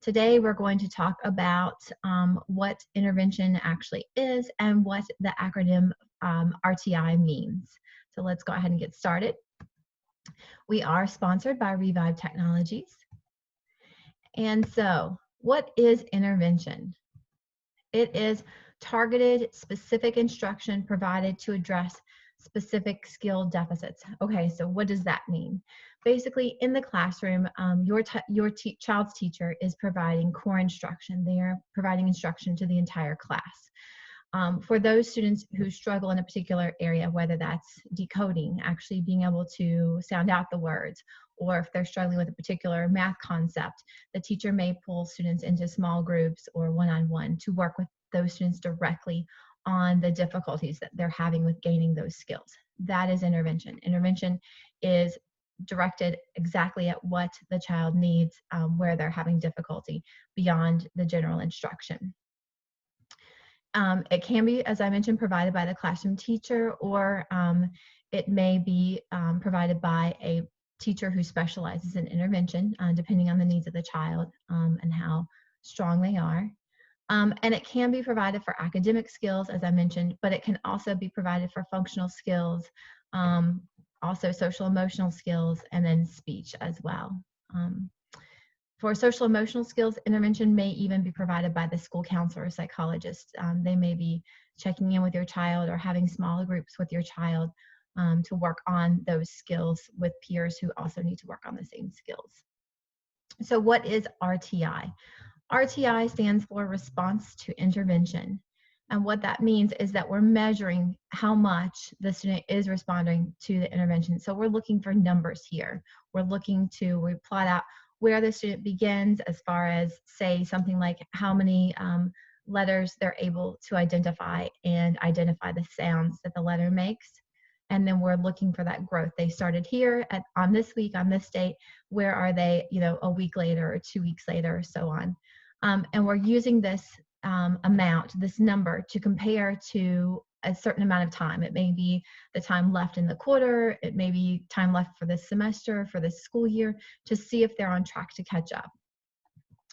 Today we're going to talk about what intervention actually is and what the acronym RTI means. So let's go ahead and get started. We are sponsored by Revive Technologies. And so, what is intervention? It is targeted, specific instruction provided to address specific skill deficits. Okay, so what does that mean? Basically, in the classroom, your child's teacher is providing core instruction. They are providing instruction to the entire class. For those students who struggle in a particular area, whether that's decoding, actually being able to sound out the words, or if they're struggling with a particular math concept, the teacher may pull students into small groups or one-on-one to work with those students directly on the difficulties that they're having with gaining those skills. That is intervention. Intervention is directed exactly at what the child needs, where they're having difficulty beyond the general instruction. It can be, as I mentioned, provided by the classroom teacher, or it may be provided by a teacher who specializes in intervention, depending on the needs of the child and how strong they are. And it can be provided for academic skills, as I mentioned, but it can also be provided for functional skills, also social emotional skills, and then speech as well. For social emotional skills, intervention may even be provided by the school counselor or psychologist. They may be checking in with your child or having smaller groups with your child to work on those skills with peers who also need to work on the same skills. So what is RTI? RTI stands for Response to Intervention. And what that means is that we're measuring how much the student is responding to the intervention. So we're looking for numbers here. We plot out where the student begins as far as, say, something like how many letters they're able to identify and identify the sounds that the letter makes. And then we're looking for that growth. They started here on this week, on this date. Where are they, a week later or 2 weeks later or so on. And we're using this this number to compare to a certain amount of time. It may be the time left in the quarter, it may be time left for this semester, for this school year, to see if they're on track to catch up.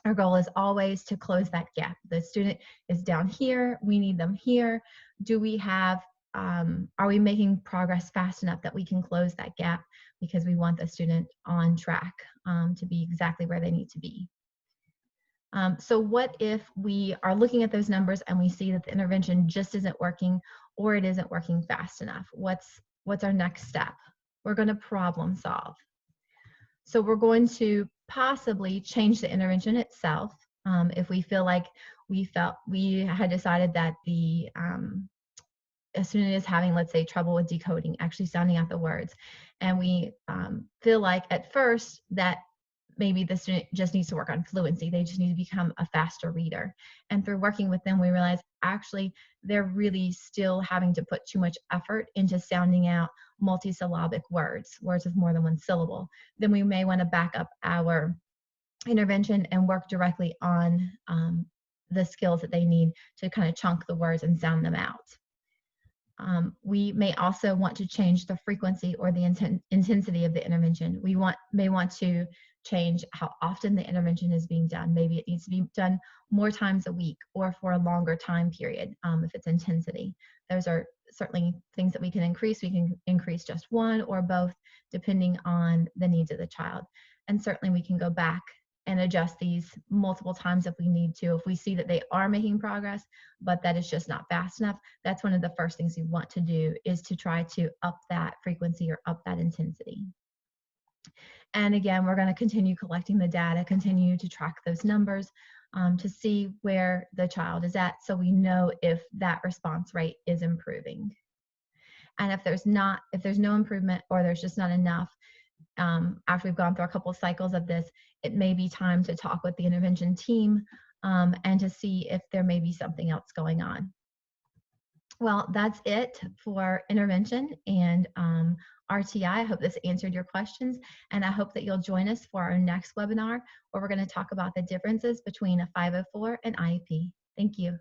Our goal is always to close that gap. The student is down here, we need them here. Do we have, are we making progress fast enough that we can close that gap, because we want the student on track to be exactly where they need to be. So what if we are looking at those numbers and we see that the intervention just isn't working, or it isn't working fast enough? What's our next step? We're going to problem solve. So we're going to possibly change the intervention itself. If we feel like we had decided that a student is having, let's say, trouble with decoding, actually sounding out the words, and we feel like at first that maybe the student just needs to work on fluency. They just need to become a faster reader. And through working with them, we realize actually they're really still having to put too much effort into sounding out multisyllabic words with more than one syllable. Then we may want to back up our intervention and work directly on the skills that they need to kind of chunk the words and sound them out. We may also want to change the frequency or the intensity of the intervention. We may want to change how often the intervention is being done. Maybe it needs to be done more times a week or for a longer time period if it's intensity. Those are certainly things that we can increase. We can increase just one or both depending on the needs of the child. And certainly we can go back and adjust these multiple times if we need to. If we see that they are making progress, but that is just not fast enough, that's one of the first things you want to do, is to try to up that frequency or up that intensity. And again, we're going to continue collecting the data, continue to track those numbers to see where the child is at, so we know if that response rate is improving. And if there's no improvement, or there's just not enough, after we've gone through a couple of cycles of this, it may be time to talk with the intervention team and to see if there may be something else going on. Well, that's it for intervention and RTI. I hope this answered your questions, and I hope that you'll join us for our next webinar, where we're going to talk about the differences between a 504 and IEP. Thank you.